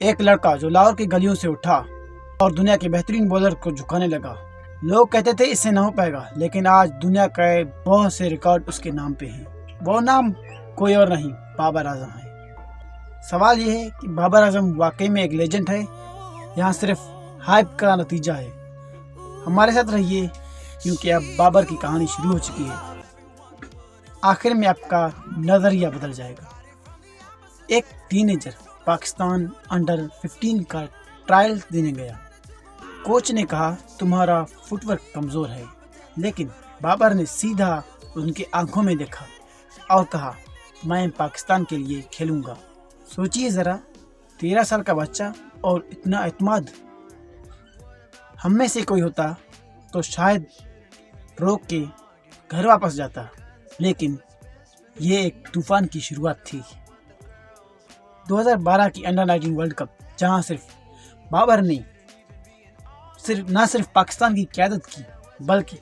ایک لڑکا جو لاہور کی گلیوں سے اٹھا اور دنیا کے بہترین بولر کو جھکانے لگا۔ لوگ کہتے تھے اس سے نہ ہو پائے گا، لیکن آج دنیا کے بہت سے ریکارڈ اس کے نام پہ ہیں۔ وہ نام کوئی اور نہیں، بابر اعظم ہے۔ سوال یہ ہے کہ بابر اعظم واقعی میں ایک لیجنڈ ہے یا صرف ہائپ کا نتیجہ ہے؟ ہمارے ساتھ رہیے، کیونکہ اب بابر کی کہانی شروع ہو چکی ہے۔ آخر میں آپ کا نظریہ بدل جائے گا۔ ایک ٹین ایجر پاکستان انڈر 15 کا ٹرائل دینے گیا۔ کوچ نے کہا تمہارا فٹ ورک کمزور ہے، لیکن بابر نے سیدھا ان کی آنکھوں میں دیکھا اور کہا میں پاکستان کے لیے کھیلوں گا۔ سوچیے ذرا، 13 سال کا بچہ اور اتنا اعتماد۔ ہم میں سے کوئی ہوتا تو شاید روک کے گھر واپس جاتا، لیکن یہ ایک طوفان کی شروعات تھی۔ 2012 کی انڈر 19 ورلڈ کپ، جہاں بابر نے نہ صرف پاکستان کی قیادت کی بلکہ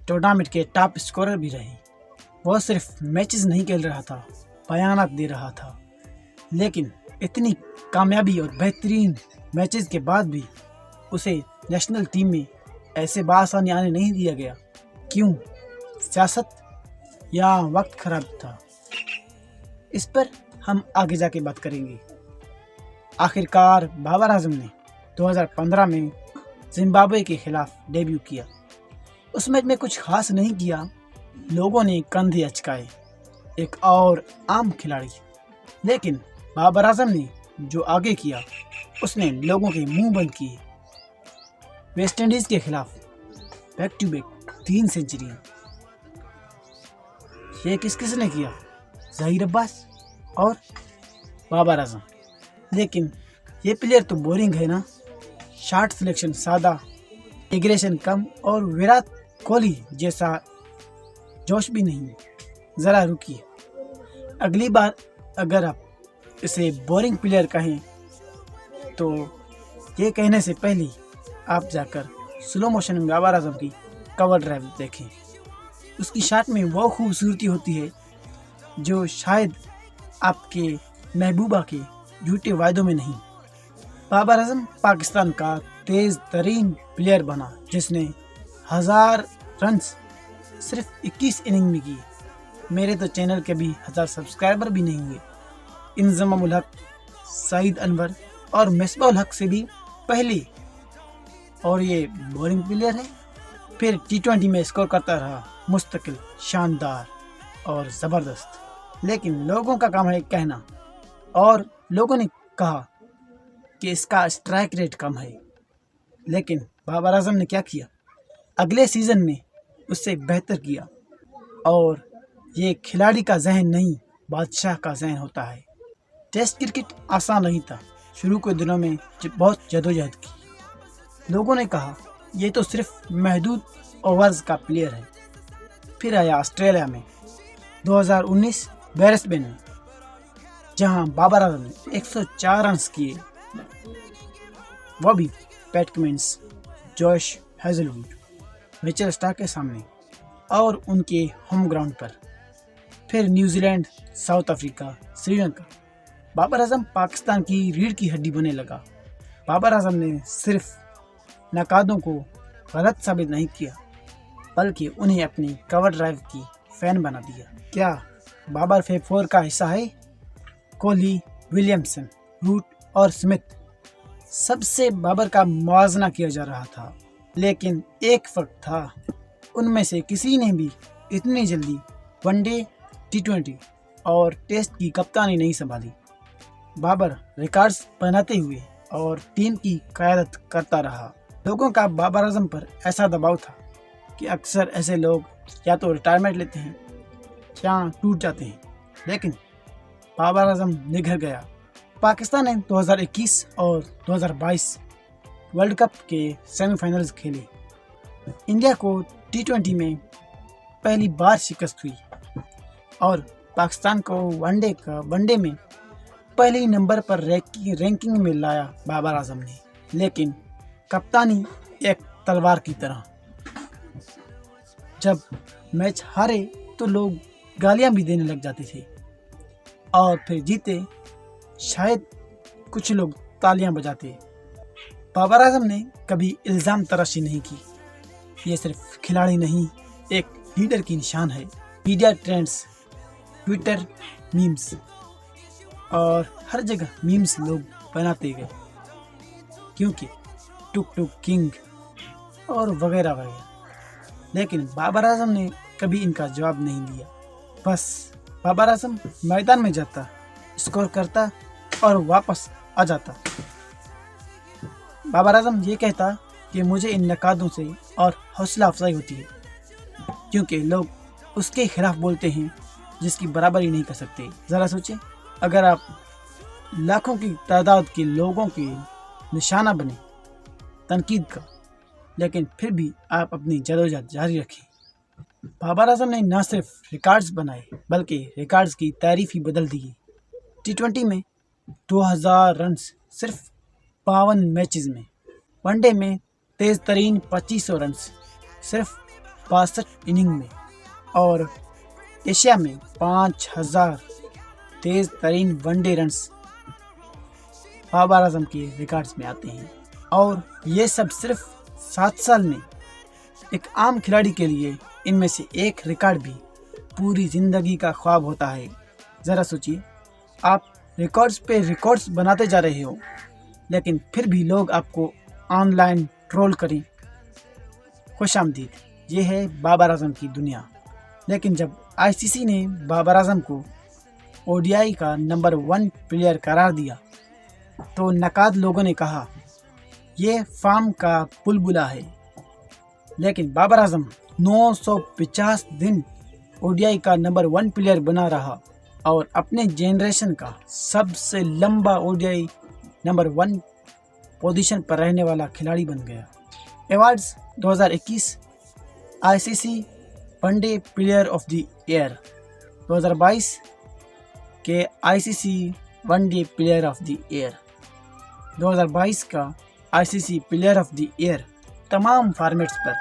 ٹورنامنٹ کے ٹاپ اسکورر بھی رہے۔ وہ صرف میچز نہیں کھیل رہا تھا، بیانات دے رہا تھا، لیکن اتنی کامیابی اور بہترین میچز کے بعد بھی اسے نیشنل ٹیم میں ایسے بآسانی آنے نہیں دیا گیا۔ کیوں؟ سیاست یا وقت خراب تھا؟ اس پر ہم آگے جا کے بات کریں گے۔ آخرکار بابر اعظم نے 2015 میں زمبابوے کے خلاف ڈیبیو کیا۔ اس میچ میں کچھ خاص نہیں کیا، لوگوں نے کندھے اچکائے، ایک اور عام کھلاڑی۔ لیکن بابر اعظم نے جو آگے کیا، اس نے لوگوں کے منہ بند کیے۔ ویسٹ انڈیز کے خلاف بیک ٹو بیک 3 سینچریاں۔ یہ کس نے کیا؟ ظہیر عباس اور بابر اعظم۔ لیکن یہ پلیئر تو بورنگ ہے نا، شاٹ سلیکشن سادہ، ایگریشن کم اور وراٹ کوہلی جیسا جوش بھی نہیں۔ ذرا رکیے، اگلی بار اگر آپ اسے بورنگ پلیئر کہیں تو یہ کہنے سے پہلے آپ جا کر سلو موشن میں بابر اعظم کی کور ڈرائیو دیکھیں۔ اس کی شاٹ میں وہ خوبصورتی ہوتی ہے جو شاید آپ کے محبوبہ کے جھوٹے وعدوں میں نہیں۔ بابر اعظم پاکستان کا تیز ترین پلیئر بنا جس نے 1000 رنز صرف 21 اننگ میں کیے۔ میرے تو چینل کے بھی 1000 سبسکرائبر بھی نہیں ہوئے۔ انضمام الحق، سعید انور اور مصباح الحق سے بھی پہلے، اور یہ بولنگ پلیئر ہے۔ پھر T20 میں اسکور کرتا رہا، مستقل، شاندار اور زبردست۔ لیکن لوگوں کا کام ہے کہنا، اور لوگوں نے کہا کہ اس کا اسٹرائک ریٹ کم ہے۔ لیکن بابر اعظم نے کیا کیا؟ اگلے سیزن میں اس سے بہتر کیا۔ اور یہ کھلاڑی کا ذہن نہیں، بادشاہ کا ذہن ہوتا ہے۔ ٹیسٹ کرکٹ آسان نہیں تھا، شروع کے دنوں میں بہت جدوجہد کی۔ لوگوں نے کہا یہ تو صرف محدود اوورز کا پلیئر ہے۔ پھر آیا آسٹریلیا میں 2019 برسبین میں، جہاں بابر اعظم نے 104 رنز کیے، وہ بھی پیٹ کمنس، جوش ہیزل ووڈ، مچل سٹارک کے سامنے اور ان کے ہوم گراؤنڈ پر۔ پھر New Zealand, South Africa, Sri Lanka. Babar Azam Pakistan کی ریڑھ کی ہڈی بننے لگا۔ بابر اعظم نے صرف نقادوں کو غلط ثابت نہیں کیا، بلکہ انہیں اپنی کور ڈرائیو کی فین بنا دیا۔ کیا بابر فیب 4 کا حصہ ہے؟ کوہلی، ولیمسن، روٹ اور سمتھ سب سے بابر کا موازنہ کیا جا رہا تھا، لیکن ایک فرق تھا، ان میں سے کسی نے بھی اتنی جلدی ون ڈے، T20 اور ٹیسٹ کی کپتانی نہیں سنبھالی۔ بابر ریکارڈز بناتے ہوئے اور ٹیم کی قیادت کرتا رہا۔ لوگوں کا بابر اعظم پر ایسا دباؤ تھا کہ اکثر ایسے لوگ یا تو ریٹائرمنٹ لیتے ہیں یا ٹوٹ جاتے ہیں، لیکن بابر اعظم نگھر گیا۔ پاکستان نے 2021 اور 2022 ورلڈ کپ کے سیمی فائنلز کھیلے۔ انڈیا کو T20 میں پہلی بار شکست ہوئی اور پاکستان کو ون ڈے میں پہلے نمبر پر رینکنگ میں لایا بابر اعظم نے۔ لیکن کپتانی ایک تلوار کی طرح، جب میچ ہارے تو لوگ گالیاں بھی دینے لگ جاتے تھے، اور پھر جیتے شاید کچھ لوگ تالیاں بجاتے۔ بابر اعظم نے کبھی الزام تراشی نہیں کی۔ یہ صرف کھلاڑی نہیں، ایک لیڈر کی نشان ہے۔ میڈیا ٹرینڈز، ٹویٹر میمز اور ہر جگہ میمز لوگ بناتے گئے، کیونکہ ٹک ٹک کنگ اور وغیرہ وغیرہ۔ لیکن بابر اعظم نے کبھی ان کا جواب نہیں دیا۔ بس بابر اعظم میدان میں جاتا، اسکور کرتا اور واپس آ جاتا۔ بابر اعظم یہ کہتا کہ مجھے ان نقادوں سے اور حوصلہ افزائی ہوتی ہے، کیونکہ لوگ اس کے خلاف بولتے ہیں جس کی برابری نہیں کر سکتے۔ ذرا سوچیں، اگر آپ لاکھوں کی تعداد کے لوگوں کے نشانہ بنے تنقید کا، لیکن پھر بھی آپ اپنی جدوجہد جاری رکھیں۔ بابر اعظم نے نہ صرف ریکارڈز بنائے بلکہ ریکارڈز کی تعریف ہی بدل دی۔ T20 میں 2000 رنز صرف 52 میچز میں، ون ڈے میں تیز ترین 2500 رنز صرف 62 اننگ میں، اور ایشیا میں 5000 تیز ترین one day runs Babar Azam کے ریکارڈز میں آتے ہیں۔ اور یہ سب صرف 7 سال میں۔ ایک عام کھلاڑی کے لیے ان میں سے ایک ریکارڈ بھی پوری زندگی کا خواب ہوتا ہے۔ ذرا سوچیے، آپ ریکارڈز پہ ریکارڈز بناتے جا رہے ہو، لیکن پھر بھی لوگ آپ کو آن لائن ٹرول کریں۔ خوش آمدید، یہ ہے بابر اعظم کی دنیا۔ لیکن جب ICC نے بابر اعظم کو ODI کا نمبر 1 پلیئر قرار دیا تو نقاد لوگوں نے کہا یہ فارم کا بلبلا ہے۔ لیکن بابر اعظم 950 دن ODI کا نمبر 1 پلیئر بنا رہا اور اپنے جنریشن کا سب سے لمبا ODI نمبر 1 پوزیشن پر رہنے والا کھلاڑی بن گیا۔ Awards 2021 ICC one day player of the year, 2022 کے ICC one day player of the year, 2022 کا ICC player of the year. تمام فارمیٹس پر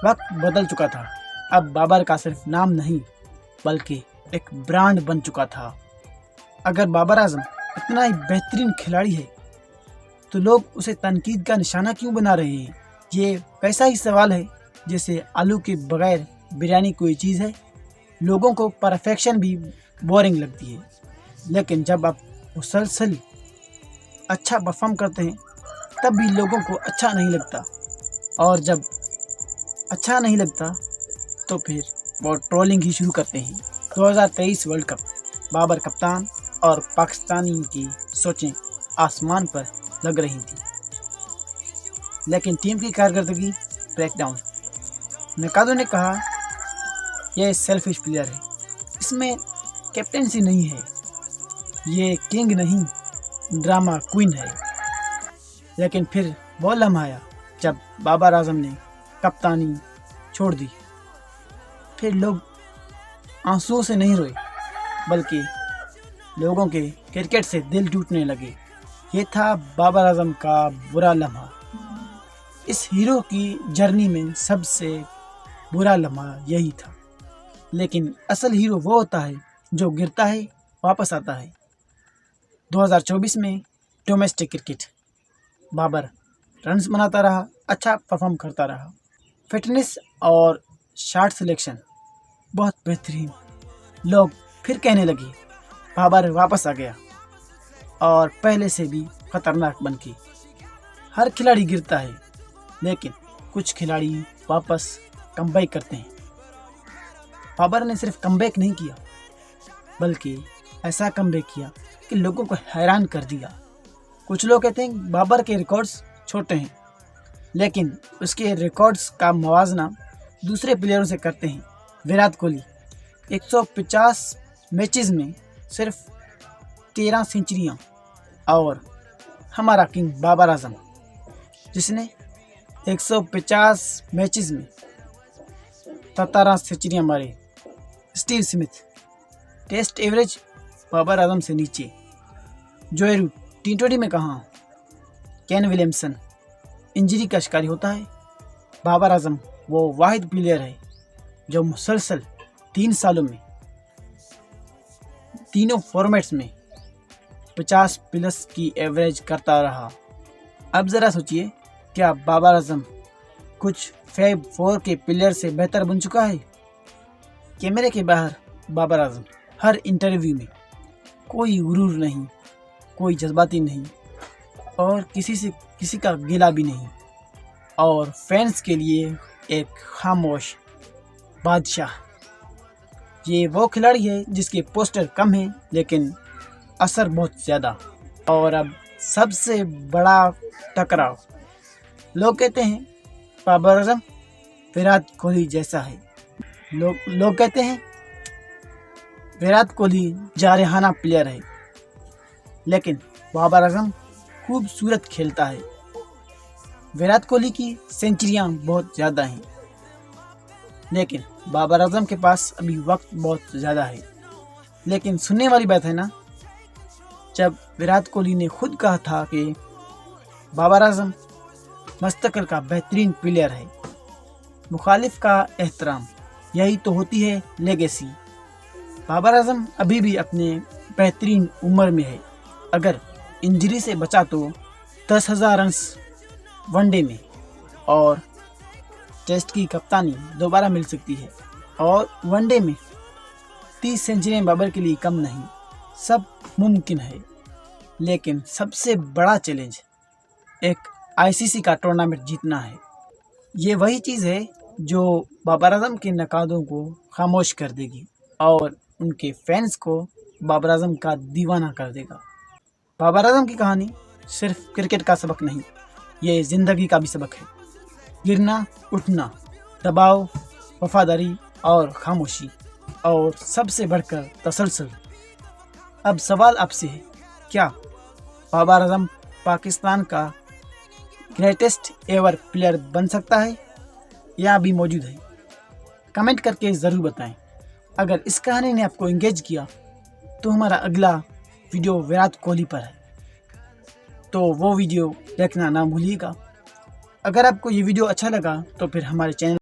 وقت بدل چکا تھا۔ اب بابر کا صرف نام نہیں بلکہ ایک برانڈ بن چکا تھا۔ اگر بابر اعظم اتنا ہی بہترین کھلاڑی ہے تو لوگ اسے تنقید کا نشانہ کیوں بنا رہے ہیں؟ یہ ویسا ہی سوال ہے جیسے آلو کے بغیر بریانی کوئی چیز ہے۔ لوگوں کو پرفیکشن بھی بورنگ لگتی ہے، لیکن جب آپ مسلسل اچھا پرفارم کرتے ہیں تب بھی لوگوں کو اچھا نہیں لگتا، اور جب اچھا نہیں لگتا تو پھر وہ ٹرولنگ ہی شروع کرتے ہیں۔ 2023 ورلڈ کپ، بابر کپتان اور پاکستانی کی سوچیں آسمان پر لگ رہی تھیں، لیکن ٹیم کی کارکردگی بریک ڈاؤن۔ نقادوں نے کہا یہ سیلفش پلیئر ہے، اس میں کیپٹنسی نہیں ہے، یہ کنگ نہیں ڈرامہ کوئن ہے۔ لیکن پھر وہ لمحہ آیا جب بابر اعظم نے کپتانی چھوڑ دی۔ پھر لوگ آنسوؤں سے نہیں روئے بلکہ لوگوں کے کرکٹ سے دل ٹوٹنے لگے۔ یہ تھا بابر اعظم کا برا لمحہ۔ اس ہیرو کی جرنی میں سب سے برا لمحہ یہی تھا۔ لیکن اصل ہیرو وہ ہوتا ہے جو گرتا ہے واپس آتا ہے۔ 2024 میں ڈومیسٹک کرکٹ، بابر رنز بناتا رہا، اچھا پرفارم کرتا رہا، فٹنس اور شاٹ سلیکشن بہت بہترین۔ لوگ پھر کہنے لگے بابر واپس آ گیا، اور پہلے سے بھی خطرناک بن کے۔ ہر کھلاڑی گرتا ہے، لیکن کچھ کھلاڑی واپس کم بیک کرتے ہیں۔ بابر نے صرف کم بیک نہیں کیا بلکہ ایسا کم بیک کیا کہ لوگوں کو حیران کر دیا۔ کچھ لوگ کہتے ہیں بابر کے ریکارڈز چھوٹے ہیں، لیکن اس کے ریکارڈز کا موازنہ دوسرے پلیئروں سے کرتے ہیں۔ وراٹ کوہلی 150 میچز میں صرف 13 سینچریاں، اور ہمارا کنگ بابر اعظم جس نے 150 میچز میں 17 سینچریاں مارے۔ Steve Smith test average Babar Azam سے نیچے۔ جوئے روٹ T20 میں کہاں؟ کین ولیمسن انجری کا شکار ہوتا ہے۔ بابر اعظم وہ واحد پلیئر ہے جو مسلسل 3 سالوں میں تینوں فارمیٹس میں 50+ کی ایوریج کرتا رہا۔ اب ذرا سوچئے، کیا بابر اعظم کچھ فیب 4 کے پلیئر سے بہتر بن چکا ہے؟ کیمرے کے باہر بابر اعظم ہر انٹرویو میں کوئی غرور نہیں، کوئی جذباتی نہیں، اور کسی کا گلہ بھی نہیں، اور فینس کے لیے ایک خاموش بادشاہ۔ یہ وہ کھلاڑی ہے جس کے پوسٹر کم ہیں لیکن اثر بہت زیادہ۔ اور اب سب سے بڑا ٹکراؤ، لوگ کہتے ہیں بابر اعظم وراٹ کوہلی جیسا ہے۔ لوگ کہتے ہیں وراٹ کوہلی جارحانہ پلیئر ہے، لیکن بابر اعظم خوبصورت کھیلتا ہے۔ وراٹ کوہلی کی سینچریاں بہت زیادہ ہیں، لیکن بابر اعظم کے پاس ابھی وقت بہت زیادہ ہے۔ لیکن سننے والی بات ہے نا، جب وراٹ کوہلی نے خود کہا تھا کہ بابر اعظم مستقبل کا بہترین پلیئر ہے، مخالف کا احترام، یہی تو ہوتی ہے لیگیسی۔ بابر اعظم ابھی بھی اپنے بہترین عمر میں ہے۔ اگر انجری سے بچا تو 10,000 رنز ون ڈے میں اور ٹیسٹ کی کپتانی دوبارہ مل سکتی ہے، اور ون ڈے میں 30 سینچریاں بابر کے لیے کم نہیں۔ سب ممکن ہے، لیکن سب سے بڑا چیلنج ایک ICC کا ٹورنامنٹ جیتنا ہے۔ یہ وہی چیز ہے جو بابر اعظم کے نقادوں کو خاموش کر دے گی اور ان کے فینس کو بابر اعظم کا دیوانہ کر دے گا۔ بابر اعظم کی کہانی صرف کرکٹ کا سبق نہیں، یہ زندگی کا بھی سبق ہے۔ گرنا، اٹھنا، دباؤ، وفاداری اور خاموشی، اور سب سے بڑھ کر تسلسل۔ اب سوال آپ سے ہے، کیا بابر اعظم پاکستان کا گریٹسٹ ایور پلیئر بن سکتا ہے یا ابھی موجود ہے؟ کمنٹ کر کے ضرور بتائیں۔ اگر اس کہانی نے آپ کو انگیج کیا تو ہمارا اگلا ویڈیو وراٹ کوہلی پر ہے، تو وہ ویڈیو دیکھنا نہ بھولیے گا۔ اگر آپ کو یہ ویڈیو اچھا لگا تو پھر ہمارے چینل